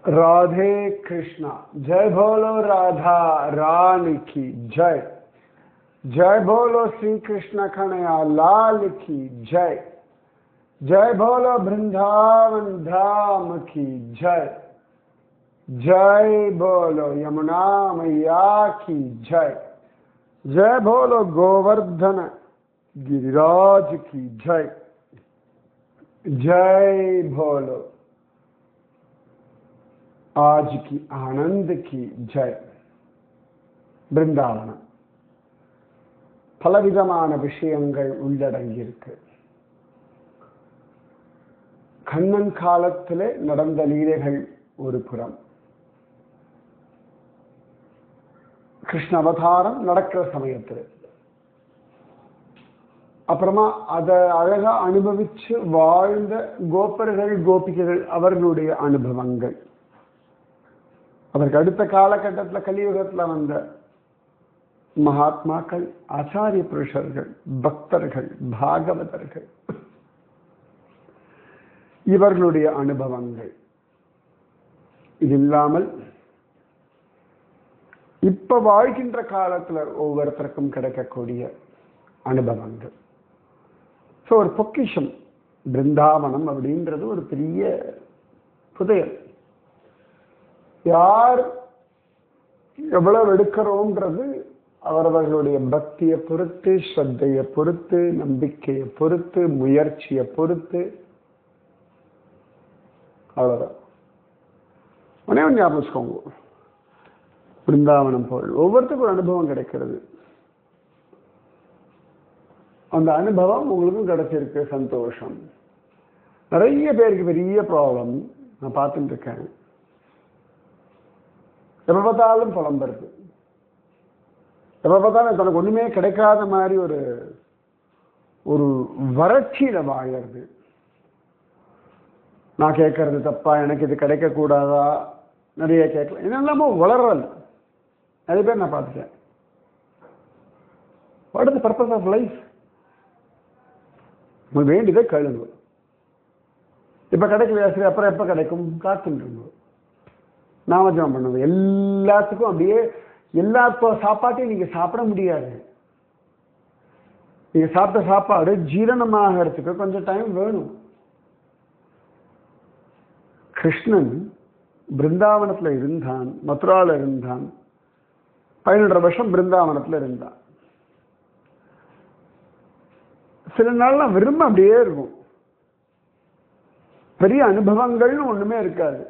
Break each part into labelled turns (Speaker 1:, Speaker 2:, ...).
Speaker 1: राधे कृष्णा। जय बोलो राधा रानी की जय। जय बोलो श्री कृष्ण कन्हैया लाल की जय। जय बोलो वृंदावन धाम की जय। जय बोलो यमुना मैया की जय। जय बोलो गोवर्धन गिरिराज की जय। जय बोलो आज की आनंद की जय। பிருந்தாவனம் பலவிதமான விஷயங்கள் உள்ளடங்கியிருக்கு. கண்ணன் காலத்திலே நடந்த லீலைகள் ஒரு புறம், கிருஷ்ண அவதாரம் நடக்கிற சமயத்தில், அப்புறமா அதை அழகா அனுபவிச்சு வாழ்ந்த கோபர்கள் கோபிகைகள் அவர்களுடைய அனுபவங்கள், அதற்கு அடுத்த காலகட்டத்தில் கலியுகத்தில் வந்த மகாத்மாக்கள், ஆச்சாரிய புருஷர்கள், பக்தர்கள், பாகவதர்கள், இவர்களுடைய அனுபவங்கள். இது இல்லாமல் இப்ப வாழ்கின்ற காலத்துல ஒவ்வொருத்தருக்கும் கிடைக்கக்கூடிய அனுபவங்கள். ஒரு பொக்கிஷம் பிருந்தாவனம் அப்படின்றது ஒரு பெரிய புதையல். யார் எவ்வளவு எடுக்கிறோம்ன்றது அவரவர்களுடைய பக்தியை பொறுத்து, ஸ்ரத்தையை பொறுத்து, நம்பிக்கையை பொறுத்து, முயற்சியை பொறுத்து. அவ்வளவுதான். உடனே ஞாபகம் வச்சுக்கோங்க, பிருந்தாவனம் போல் ஒவ்வொருத்தருக்கும் ஒரு அனுபவம் கிடைக்கிறது. அந்த அனுபவம் உங்களுக்கும் கிடைச்சிருக்கு, சந்தோஷம். நிறைய பேருக்கு பெரிய ப்ராப்ளம் நான் பார்த்துட்டு இருக்கேன். எப்ப பார்த்தாலும் புலம்புறது, எப்ப பார்த்தாலும் தனக்கு ஒண்ணுமே கிடைக்காத மாதிரி ஒரு ஒரு வறட்சியில வாழறது. நான் கேட்கறது தப்பா, எனக்கு இது கிடைக்க கூடாதா, நிறைய கேட்கலாம், என்னெல்லாமோ வளர்றது நிறைய பேர் நான் பார்த்துட்டேன். What is the purpose of life? உங்களுக்கு வேண்டியதை கேளுங்க. இப்ப கிடைக்கலையா, சரி அப்புறம் எப்ப கிடைக்கும் காத்துருங்க. நாமஜபம் பண்ணுங்க. எல்லாத்துக்கும் அப்படியே எல்லா சாப்பாட்டையும் நீங்க சாப்பிட முடியாது. நீங்க சாப்பிட்ட சாப்பாடு ஜீரணமாகறதுக்கு கொஞ்சம் டைம் வேணும். கிருஷ்ணன் பிருந்தாவனத்துல இருந்தான், மதுரால இருந்தான், 11 வருஷம் பிருந்தாவனத்துல இருந்தான். சில நாள்லாம் விரும்ப அப்படியே இருக்கும், பெரிய அனுபவங்கள்னு ஒண்ணுமே இருக்காது.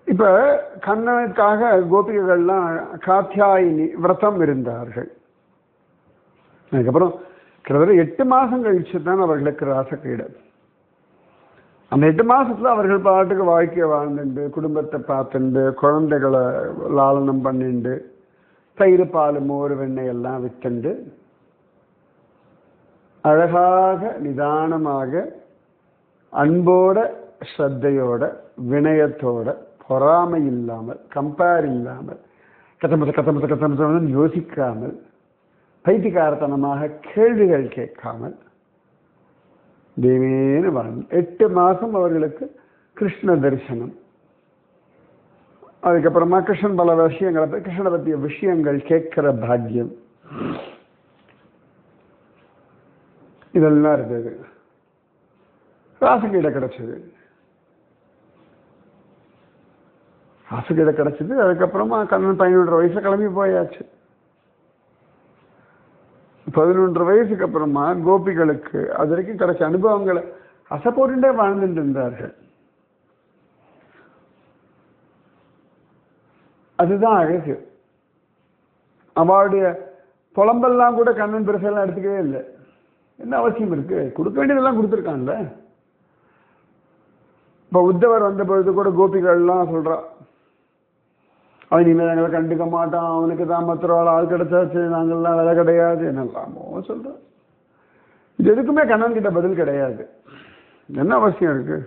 Speaker 1: இப்ப கண்ணனுக்காக கோபிகைகள்லாம் காத்தியாயினி விரதம் இருந்தார்கள். அதுக்கப்புறம் கிட்டத்தட்ட 8 மாசம் கழிச்சு தான் அவர்களுக்கு ராசக்கிரீடை. அந்த 8 மாசத்துல அவர்கள் பாட்டுக்கு வாழ்க்கையை வாழ்ந்துண்டு, குடும்பத்தை பார்த்துண்டு, குழந்தைகளை லாலனம் பண்ணிண்டு, தயிர் பால் மோர் வெண்ணெய் எல்லாம் வித்துண்டு அழகாக நிதானமாக அன்போட ஸ்ரத்தையோட வினயத்தோட பொறாமை இல்லாமல், கம்பேர் இல்லாமல், கத்தமத்த யோசிக்காமல், பைத்தியக்காரத்தனமாக கேள்விகள் கேட்காமல் தேவேன்னு வாழ்ந்து 8 மாசம் அவர்களுக்கு கிருஷ்ண தரிசனம். அதுக்கப்புறமா கிருஷ்ணன் பல விஷயங்களை, கிருஷ்ணனை பற்றிய விஷயங்கள் கேட்கிற பாக்கியம், இதெல்லாம் இருந்தது. ராசக்கிரீடை கிடைச்சது. ராசக்கிரீடை கிடைச்சது. அதுக்கப்புறமா கண்ணன் 11 வயசுல கிளம்பி போயாச்சு. 11 வயசுக்கு அப்புறமா கோபிகளுக்கு அது வரைக்கும் கிடைச்ச அனுபவங்களை அசை போட்டுட்டே வாழ்ந்துட்டு இருந்தார்கள். அதுதான் அழகு. அவளுடைய புலம்பெல்லாம் கூட கண்ணன் பெருசெல்லாம் எடுத்துக்கவே இல்லை. என்ன அவசியம் இருக்கு? கொடுக்க வேண்டியதெல்லாம் கொடுத்துருக்கான்ல. இப்ப உத்தவர் வந்த பொழுது கூட கோபிகள்லாம் சொல்றா, அவன் இனிமேல் எங்களை கண்டுக்க மாட்டான், அவனுக்கு தான் மற்றவாள் ஆள் கிடைச்சாச்சு, நாங்கள்லாம் வேலை கிடையாது என்னெல்லாமோ சொல்றோம். இது எதுக்குமே கண்ணன் கிட்ட பதில் கிடையாது. என்ன அவசியம் இருக்கு?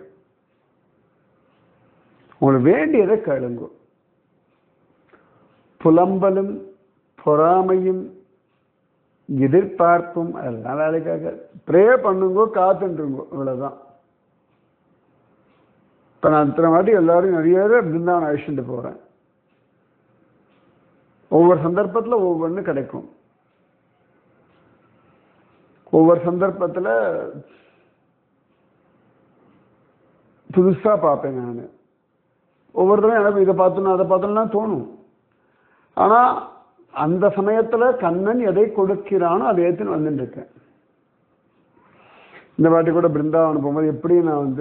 Speaker 1: உங்களுக்கு வேண்டியதை கேளுங்க. புலம்பலும் பொறாமையும் எதிர்பார்ப்பும் அதெல்லாம் வேலைக்காக ப்ரே பண்ணுங்கோ, காத்துருங்கோ, இவ்வளவுதான். இப்போ நான் இத்தனை வாட்டி எல்லாரும் நிறைய பேர் பிருந்தாவனம் அழிச்சுட்டு போகிறேன். ஒவ்வொரு சந்தர்ப்பத்தில் ஒவ்வொன்று கிடைக்கும். ஒவ்வொரு சந்தர்ப்பத்தில் புதுசாக பார்ப்பேன் நான். ஒவ்வொருத்தரும் எனக்கு இதை பார்த்தோன்னா அதை பார்த்தோன்னா தோணும். ஆனால் அந்த சமயத்தில் கண்ணன் எதை கொடுக்கிறானோ அதை ஏற்றுன்னு வந்துட்டு இருக்கேன். இந்த வாட்டி கூட பிருந்தாவனம் போகும்போது எப்படி நான்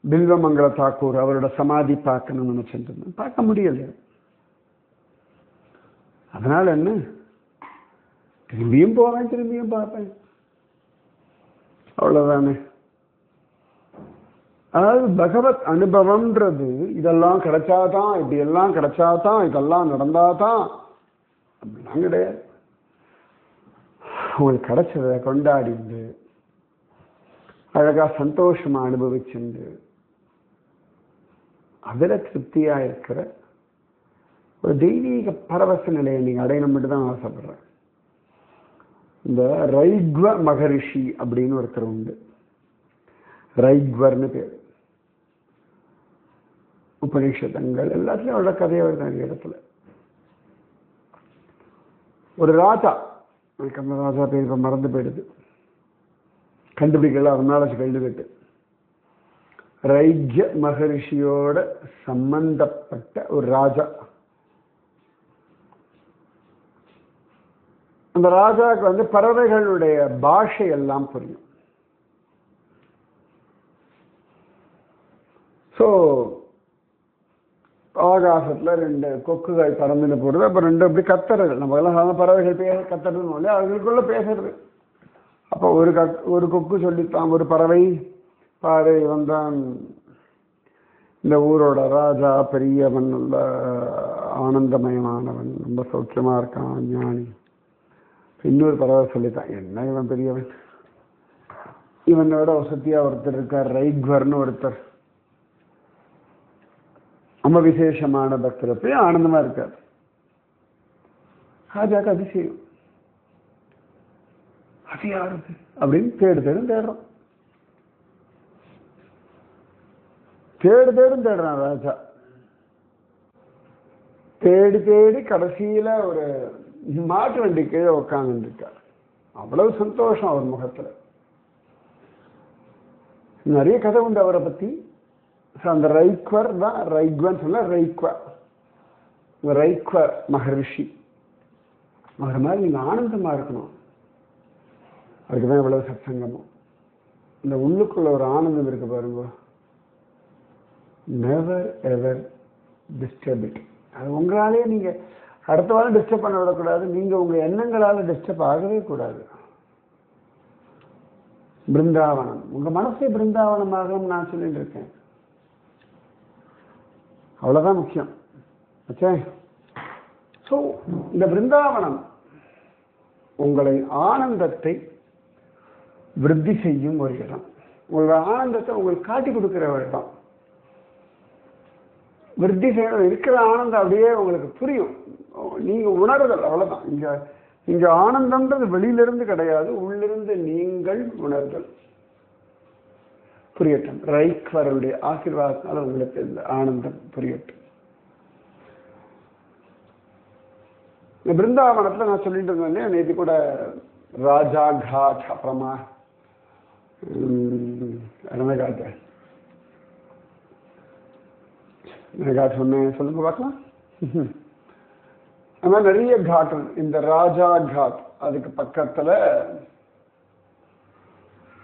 Speaker 1: பில்வமங்கல தாக்கூர் அவரோட சமாதி பார்க்கணும்னு நினைச்சிட்டு இருந்தேன். பார்க்க முடியல. அதனால என்ன, திரும்பியும் போவேன், திரும்பியும் பார்ப்பேன், அவ்வளவுதானே. அதாவது பகவத் அனுபவம்ன்றது இதெல்லாம் கிடைச்சாதான், இப்படி எல்லாம் கிடைச்சாதான், இதெல்லாம் நடந்தாதான் அப்படிலாம் கிடையாது. உங்களுக்கு கிடைச்சதை கொண்டாடிண்டு அழகா சந்தோஷமா அனுபவிச்சுண்டு அதுல திருப்தியா இருக்கிற ஒரு தெய்வீக பரவச நிலையை நீங்க அடையணும் மட்டும் தான் ஆசைப்படுறேன். இந்த ரைக்வ மகரிஷி அப்படின்னு ஒருத்தர் உண்டு. ரைக்வர்னு பேர். உபநிஷதங்கள் எல்லாத்துலயும் அவரோட கதையை வருது. நிறைய இடத்துல ஒரு ராஜா, அந்த ராஜா பேர் இப்ப மறந்து போயிடுது, கண்டுபிடிக்கல, அதனால கேள்விட்டு ரைக்ய மகரிஷியோட சம்பந்தப்பட்ட ஒரு ராஜா. அந்த ராஜாவுக்கு பறவைகளுடைய பாஷை எல்லாம் புரியும். ஸோ ஆகாசத்துல 2 கொக்குகள் பறந்துன்னு போடுறது. அப்ப 2 அப்படி கத்துறது. நம்ம எல்லாம் பறவைகள் கத்துறதுன்னு இல்லையா, அவங்களுக்குள்ள பேசுறது. அப்போ ஒரு கொக்கு சொல்லித்தான், ஒரு பறவை, பாரு இவன் தான் இந்த ஊரோட ராஜா, பெரியவன், நல்ல ஆனந்தமயமானவன், ரொம்ப சௌக்கியமா இருக்கான், ஞானி. இன்னொரு பறவை சொல்லித்தான், என்ன இவன் பெரியவன், இவனோட வசதியா ஒருத்தர் இருக்கார், ரைக்வர்னு ஒருத்தர், ரொம்ப விசேஷமான பக்தர், போய் ஆனந்தமா இருக்கார். ராஜாக்கு அதிசயம், அது யாருது அப்படின்னு தேடுறோம். தேடுறான் ராஜா. தேடி கடைசியில ஒரு மாட்டு வண்டி கீழே உட்கார்ந்து இருக்கார். அவ்வளவு சந்தோஷம் அவர் முகத்துல. நிறைய கதை உண்டு அவரை பத்தி. அந்த ரைக்வர் தான், ரைக்வன் சொல்ல ரைக்வர் மகரிஷி. அவர் மாதிரி நீங்க ஆனந்தமா இருக்கணும். அதுக்குதான் இவ்வளவு சத்சங்கமும். இந்த உள்ளுக்குள்ள ஒரு ஆனந்தம் இருக்கு பாருங்க. Never ever disturb it. அது உங்களாலே நீங்க அடுத்த வாரம் டிஸ்டர்ப் பண்ண விடக்கூடாது. நீங்க உங்க எண்ணங்களால டிஸ்டர்ப் ஆகவே கூடாது. பிருந்தாவனம், உங்க மனசே பிருந்தாவனமாக நான் சொல்லிட்டு இருக்கேன். அவ்வளவுதான் முக்கியம். ஸோ இந்த பிருந்தாவனம் உங்களை ஆனந்தத்தை விருத்தி செய்யும் ஒரு இடம். உங்களோட ஆனந்தத்தை உங்களுக்கு காட்டி கொடுக்கிற ஒரு இடம். விருத்தி செய்யணும். இருக்கிற ஆனந்தம் அப்படியே உங்களுக்கு புரியும், நீங்க உணர்தல். அவ்வளவுதான். இங்க ஆனந்தம்ன்றது வெளியிலிருந்து கிடையாது, உள்ளிருந்து நீங்கள் உணர்தல். புரியட்டும். ரைக்வருடைய ஆசீர்வாதத்தினால உங்களுக்கு இந்த ஆனந்தம் புரியட்டும். இந்த பிருந்தாவனத்துல நான் சொல்லிட்டு இருந்தேன் நேற்று கூட, ராஜா காட், அப்புறமா ரணகாட் சொன்னேன், சொல்லுங்க பார்க்கலாம். அந்த மாதிரி நிறைய காட். இந்த ராஜா காட், அதுக்கு பக்கத்துல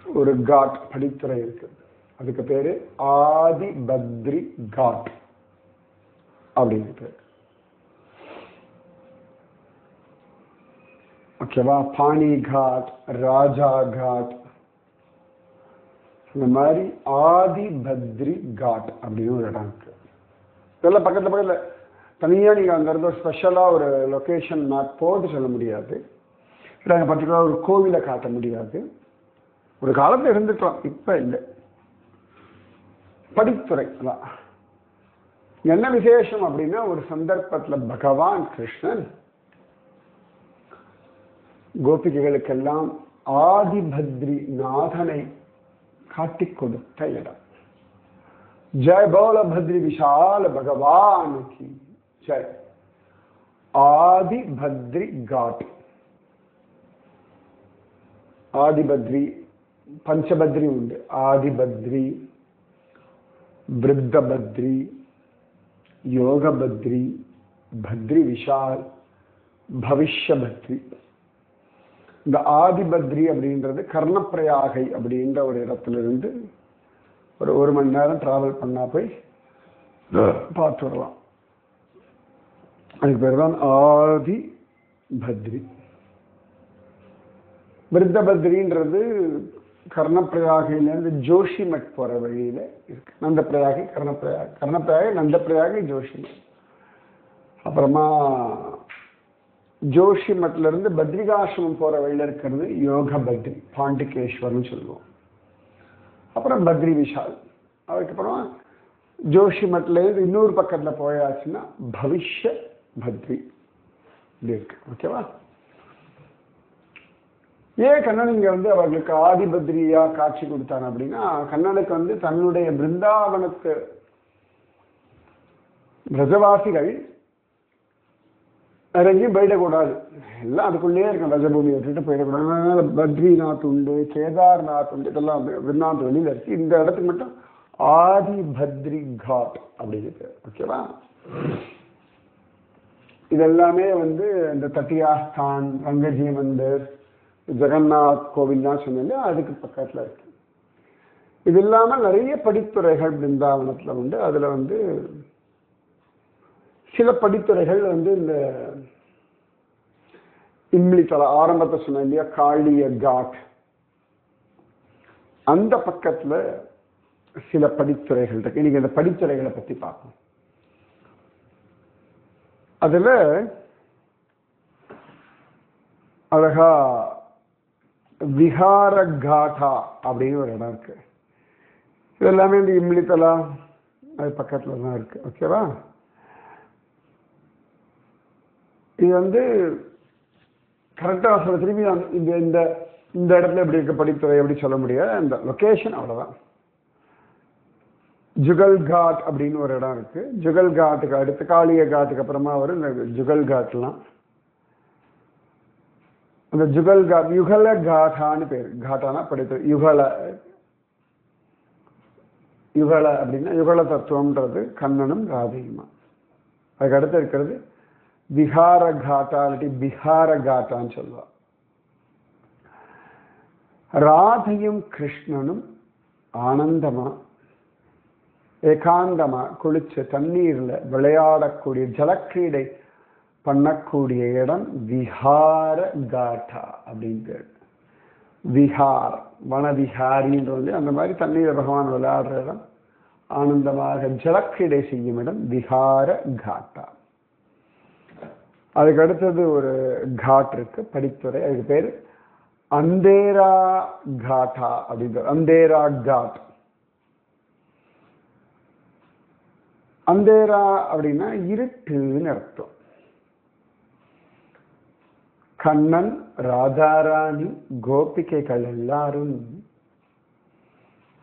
Speaker 1: ஒரு காட் படித்துறை இருக்கு. அதுக்கு பேரு ஆதி பத்ரி காட் அப்படின்னு பேரு. ஓகேவா? பாணி காட், ராஜா காட், இந்த மாதிரி ஆதி பத்ரி காட் அப்படின்னு ஒரு இடம் இருக்கு. இதெல்லாம் பக்கத்துல தனியா நீங்க அங்க இருந்த ஸ்பெஷலா ஒரு லொகேஷன் மேப் போட்டு சொல்ல முடியாது. பர்டிகுலரா ஒரு கோவிலை காட்ட முடியாது. ஒரு காலத்துல இருந்துக்கலாம், இப்ப இல்லை. படித்துறை தான். என்ன விசேஷம் அப்படின்னா, ஒரு சந்தர்ப்பத்துல பகவான் கிருஷ்ணன் கோபிகைகளுக்கெல்லாம் ஆதிபத்ரி நாதனை காட்டிக் கொடுத்த இடம். जय बोल भद्री विशाल भगवान की जय. आदि भद्री घाट. आदि बद्री पंचबद्री उंड. आदि बद्री, वृद्ध बद्री, योग बद्री, भद्री विशाल, भविष्य பத்ரி. இந்த ஆதிபத்ரி அப்படின்றது கர்ணப்பிரயாகை அப்படின்ற ஒரு இடத்திலிருந்து ஒரு மணி நேரம் டிராவல் பண்ணா போய் பார்த்து வரலாம். அதுக்கு பேர் தான் ஆதி பத்ரி. விருத்த பத்ரின்றது கர்ணப்பிரயாகையிலேருந்து ஜோஷிமட் போற வழியில இருக்கு. நந்தப்பிரயாகை, கர்ணப்பிரயாகை, நந்தப்பிரயாகை, ஜோஷிமட். அப்புறமா ஜோஷிமட்ல இருந்து பத்ரிகாசிரமம் போற வழியில இருக்கிறது யோக பத்ரி, பாண்டிகேஸ்வர்னு சொல்லுவோம். அப்புறம் பத்ரி விஷால். அதுக்கப்புறமா ஜோஷிமட்ல இருந்து இன்னொரு பக்கத்துல போயாச்சுன்னா பவிஷ்ய பத்ரி இப்படி இருக்கு. ஓகேவா? ஏன் கண்ணன் இங்க அவர்களுக்கு ஆதிபத்ரியா காட்சி கொடுத்தான் அப்படின்னா, கண்ணனுக்கு தன்னுடைய பிருந்தாவனத்து பிரஜவாசிகள் வேற எங்கேயும் போயிடக்கூடாது, எல்லாம் அதுக்குள்ளேயே இருக்கும், ரஜபூமி விட்டுட்டு போயிடக்கூடாது. அதனால பத்ரிநாத் உண்டு, கேதார்நாத் உண்டு, இதெல்லாம் விருநாத் வெளியில இருக்கு. இந்த இடத்துக்கு மட்டும் ஆதி பத்ரி காட் அப்படின்னு. ஓகேவா? இதெல்லாமே இந்த தட்டியாஸ்தான், ரங்கஜி மந்திர், ஜெகநாத் கோவில்லாம் சொன்னேன், அதுக்கு பக்கத்துல இருக்கு. இது இல்லாமல் நிறைய படித்துறைகள் பிருந்தாவனத்துல உண்டு. அதுல சில படித்துறைகள் இந்த இம்லித்தலா ஆரம்பத்தை சொன்ன இல்லையா, காளிய காட், அந்த பக்கத்துல சில படித்துறைகள் இருக்கு. இன்னைக்கு அந்த படித்துறைகளை பத்தி பார்ப்போம். அதுல அழகா விஹார காட்டா அப்படின்னு ஒரு இடம் இருக்கு. இது எல்லாமே இந்த இம்லித்தலா அது பக்கத்துல தான் இருக்கு. ஓகேவா? இது கரெக்டா சொல்ல திரும்பி இந்த இந்த இந்த இடத்துல எப்படி இருக்க படித்துறை எப்படி சொல்ல முடியாது, இந்த லொகேஷன் அவ்வளவுதான். ஜுகல் காட் அப்படின்னு ஒரு இடம் இருக்கு. ஜுகல் காட்டுக்கு அடுத்து காளிய காட்டுக்கு அப்புறமா வரும் இந்த ஜுகல் காட்லாம். அந்த ஜுகல் காட் யுகல காட்டான்னு பேரு. காட்டானா படித்துறை. யுகல அப்படின்னா யுகல தத்துவம்ன்றது கண்ணனும் ராதையுமா. அதுக்கு அடுத்து இருக்கிறது விஹார காட்டா இல்லாட்டி பிஹார காட்டான்னு சொல்லுவா. ராதையும் கிருஷ்ணனும் ஆனந்தமா ஏகாந்தமா குளிச்சு தண்ணீர்ல விளையாடக்கூடிய ஜலக்கிரீடை பண்ணக்கூடிய இடம் விஹார காட்டா அப்படின்னு. விஹார் வனவிஹாரின்றது அந்த மாதிரி தண்ணீர் பகவான் விளையாடுற இடம், ஆனந்தமாக ஜலக்கிரீடை செய்யும் இடம் விஹார காட்டா. அதுக்கு அடுத்தது ஒரு காட் இருக்கு படித்துறை. அதுக்கு பேரு அந்தேரா காட்டா அப்படின்ற. அந்தேரா காட். அந்தேரா அப்படின்னா இருட்டுன்னு அர்த்தம். கண்ணன், ராதாராணி, கோபிகைகள் எல்லாரும்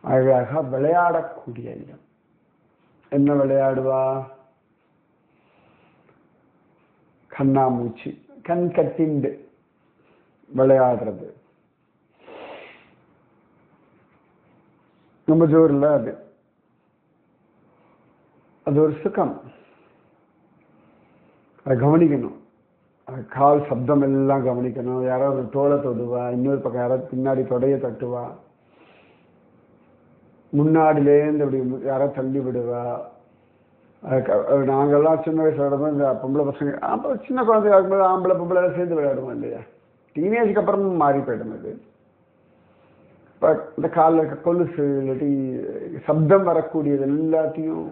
Speaker 1: அழகாக விளையாடக்கூடிய இடம். என்ன விளையாடுவா? கண்ணாமூச்சி, கண் கட்டிண்டு விளையாடுறது. நம்ம ஜோர்ல அது ஒரு சுகம். அதை கவனிக்கணும். கால் சப்தம் எல்லாம் கவனிக்கணும். யாராவது ஒரு தோலை தொடுவா, இன்னொரு பக்கம் யாராவது பின்னாடி தொடைய தட்டுவா, முன்னாடிலேருந்து அப்படி யாராவது தள்ளி விடுவா. நாங்கள்லாம் சின்ன வயசுல விளையாடும்போது இந்த பொம்பளை பசங்க சின்ன குழந்தையா இருக்கும்போது ஆம்பளை பொம்பளை சேர்ந்து விளையாடுவோம் இல்லையா. டீனேஜுக்கு அப்புறமும் மாறி போயிடும் அது. இப்போ இந்த காலில் இருக்க கொலுசு இல்லாட்டி சப்தம் வரக்கூடியது எல்லாத்தையும்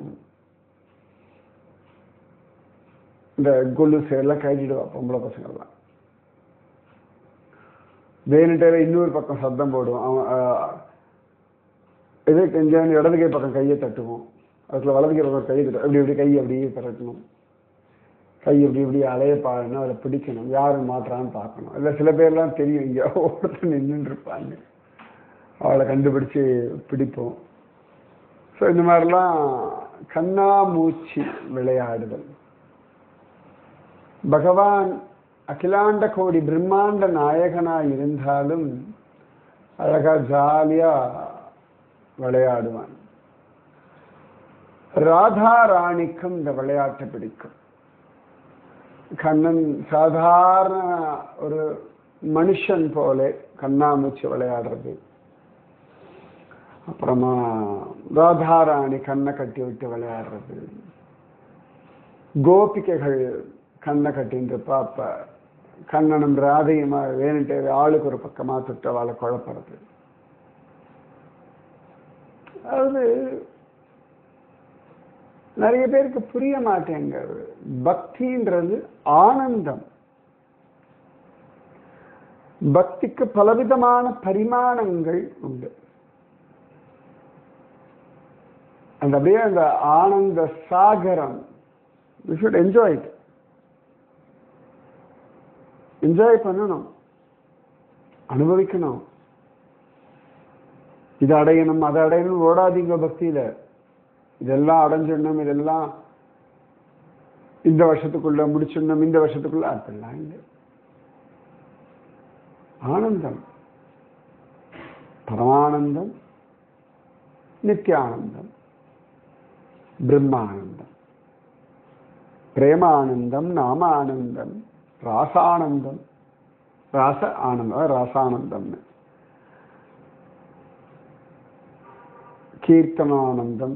Speaker 1: இந்த கொலுசு எல்லாம் கழிச்சிடுவா பொம்பளை பசங்கள்லாம். வேணுட்டே இன்னொரு பக்கம் சப்தம் போடுவோம். அவன் இதே கொஞ்சம் இடது கை பக்கம் கையை தட்டுவோம். அதுக்குள்ள வலது கை பக்கம் கையை தட்டு அப்படி இப்படி கையை அப்படியே திரட்டணும். கை இப்படி இப்படி அலைய பாருன்னா அதில் பிடிக்கணும். யாரும் மாற்றான்னு பார்க்கணும். இல்லை சில பேர்லாம் தெரியும், இங்கே ஒருத்தர் நின்றுட்டு இருப்பாங்க, அவளை கண்டுபிடிச்சு பிடிப்போம். ஸோ இந்த மாதிரிலாம் கண்ணாமூச்சி விளையாடுதல். பகவான் அகிலாண்ட கோடி பிரம்மாண்ட நாயகனாக இருந்தாலும் அழகா ஜாலியா விளையாடுவான். ராதா ராணிக்கும் இந்த விளையாட்டை பிடிக்கும். கண்ணன் சாதாரண ஒரு மனுஷன் போல கண்ணாமூச்சி விளையாடுறது, அப்புறமா ராதாராணி கண்ணை கட்டி விட்டு விளையாடுறது, கோபிகைகள் கண்ணை கட்டின்னு பாப்ப கண்ணனும் ராதையுமா வேணுட்டு ஆளுக்கு ஒரு பக்கமா தொட்டவாளை குழப்பறது. அது நிறைய பேருக்கு புரிய மாட்டேங்கிறது. பக்தின்றது ஆனந்தம். பக்திக்கு பலவிதமான பரிமாணங்கள் உண்டு. அந்த அப்படியே அந்த ஆனந்த சாகரம். we should enjoy it. Enjoy பண்ணணும், அனுபவிக்கணும். இதை அடையணும் அதை அடையணும் ஓடாதீங்க பக்தியில. இதெல்லாம் அடைஞ்சிடணும், இதெல்லாம் இந்த வருஷத்துக்குள்ள முடிச்சிடணும், இந்த வருஷத்துக்குள்ள அதெல்லாம் இல்லை. ஆனந்தம், பரமானந்தம், நித்தியானந்தம், பிரம்மானந்தம், பிரேமானந்தம், நாமானந்தம், ராசானந்தம், ராச ஆனந்தம், ராசானந்தம்னு, கீர்த்தனானந்தம்,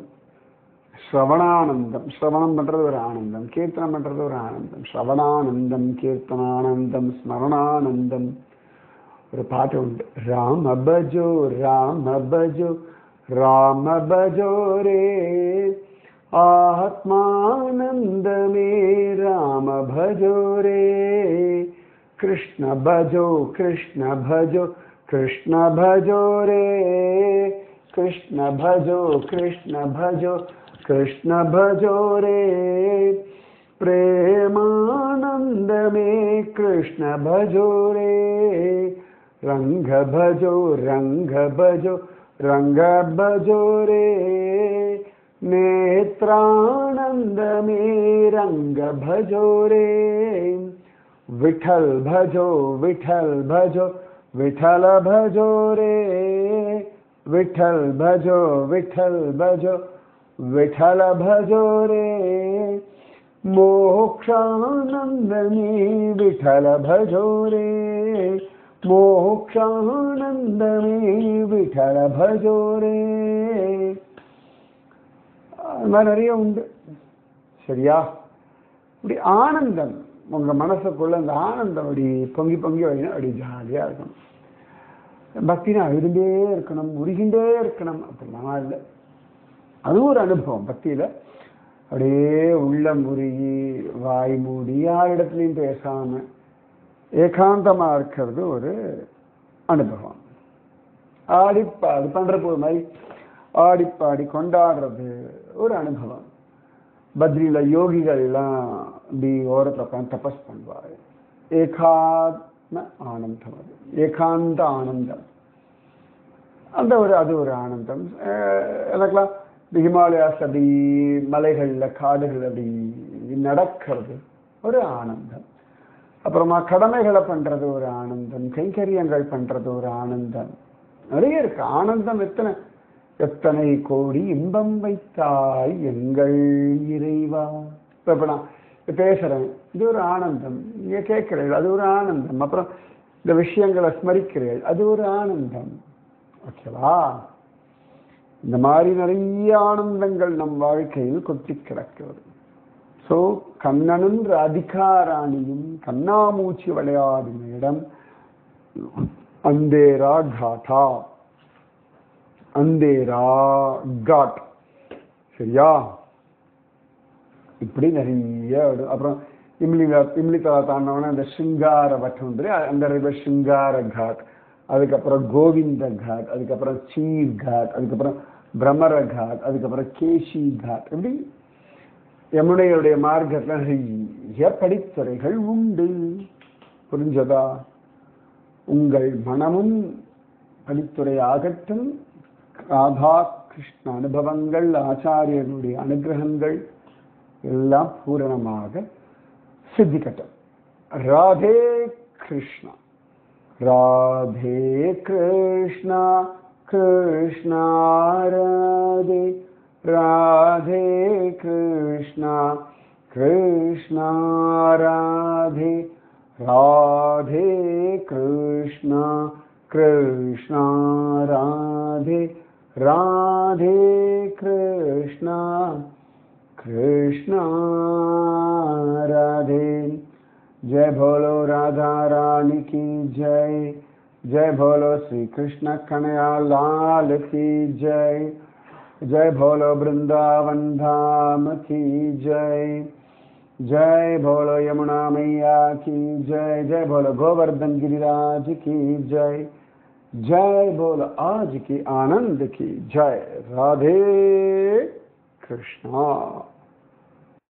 Speaker 1: ஸ்ரவணானந்தம். ஸ்ரவணம் பண்றது ஒரு ஆனந்தம், கீர்த்தனம் பண்றது ஒரு ஆனந்தம். ஸ்ரவணானந்தம், கீர்த்தனானந்தம், ஸ்மரணானந்தம். ஒரு பாட்டு உண்டு, ராம பஜோ ராம பஜோ ராம பஜோ ரே ஆத்மானந்தமே ராம பஜோ ரே கிருஷ்ண பஜோ கிருஷ்ண பஜோ கிருஷ்ண பஜோ ரே கிருஷ்ண பஜோ கிருஷ்ண பஜோ கிருஷ்ண பஜோ ரே பிரேமானந்தமே கிருஷ்ண பஜோ ரே ரங்க பஜோ ரங்க பஜோ ரங்க பஜோ ரே நேத்ரானந்தமே ரங்க பஜோ ரே விட்டல் பஜோ விட்டல் பஜோ விட்டல பஜோ ரே விட்டல் பஜோ விட்டல் பஜோ விட்டல பஜோ ரே மோக்ஷானந்தமே விட்டல பஜோ ரே மோக்ஷானந்தமே விட்டல பஜோ ரே. அது மாதிரி நிறைய உண்டு. சரியா? இப்படி ஆனந்தம் உங்க மனசுக்குள்ள அந்த ஆனந்தம் அப்படி பொங்கி பொங்கி வைக்கணும், அப்படி ஜாலியா இருக்கணும். பக்தினா அழுதுண்டே இருக்கணும், உருகிண்டே இருக்கணும் அப்படிலாம் இல்லை. அதுவும் ஒரு அனுபவம். பக்தியில அப்படியே உள்ளம் உருகி வாய் மூடி யார் இடத்துலையும் பேசாம ஏகாந்தமா இருக்கிறது ஒரு அனுபவம். ஆடிப்பாடி பண்றப்போ மாதிரி ஆடிப்பாடி கொண்டாடுறது ஒரு அனுபவம். பத்ரியில யோகிகள்லாம் இப்படி ஓரத்தில் உட்காந்து தபஸ் பண்ணுவாரு. ஏகாத்ம ஆனந்தம், அது ஏகாந்த ஆனந்தம். அந்த அது ஒரு ஆனந்தம். எனக்குலாம் இந்த ஹிமாலயாஸ் அப்படி மலைகள்ல காடுகள் அப்படி நடக்கிறது ஒரு ஆனந்தம். அப்புறமா கடமைகளை பண்றது ஒரு ஆனந்தம், கைங்கரியங்கள் பண்றது ஒரு ஆனந்தம். நிறைய இருக்கு ஆனந்தம். எத்தனை கோடி இன்பம் வைத்தாய் எங்கள் இறைவா. இப்ப நான் பேசுறேன், இது ஒரு ஆனந்தம். நீங்க கேட்கிறீர்கள், அது ஒரு ஆனந்தம். அப்புறம் இந்த விஷயங்களை ஸ்மரிக்கிறீர்கள், அது ஒரு ஆனந்தம். ஓகேவா? இந்த மாதிரி நிறைய ஆனந்தங்கள் நம் வாழ்க்கையில் கொட்டி கிடக்கிறது. ஸோ கண்ணனும் ராதிகாராணியும் கண்ணாமூச்சி விளையாடும் இடம் அந்தேரா காட்டா, அந்தேரா காட். சரியா? இப்படி நிறைய. அப்புறம் இம்லிதலா தாண்டவன அந்த சிங்கார வட்டம், அந்த சிங்கார காட், அதுக்கப்புறம் கோவிந்த காட், அதுக்கப்புறம் சீர் காட், அதுக்கப்புறம் பிரமர காட், அதுக்கப்புறம் கேசி காட். இப்படி யமுனையுடைய மார்க்கத்தில் நிறைய படித்துறைகள் உண்டு. புரிஞ்சதா? உங்கள் மனமும் படித்துறை ஆகட்டும். ராதா கிருஷ்ண அனுபவங்கள், ஆச்சாரியனுடைய அனுகிரகங்கள் எல்லாம் பூரணமாக சித்திக்கட்டும். ராதே கிருஷ்ணா. ராதே கிருஷ்ணா கிருஷ்ணா ராதே, ராதே கிருஷ்ணா கிருஷ்ணா ராதே, ராதே கிருஷ்ணா கிருஷ்ணா ராதே, ராதே கிருஷ்ணா கிருஷ்ணா ராதே. जय बोलो राधा रानी की जय, जय बोलो श्री कृष्ण कन्हैया लाल की जय, जय बोलो वृंदावन धाम की जय, जय बोलो यमुना मैया की जय, जय बोलो गोवर्धन गिरिराज की जय, जय बोलो आज की आनंद की जय. राधे कृष्णा.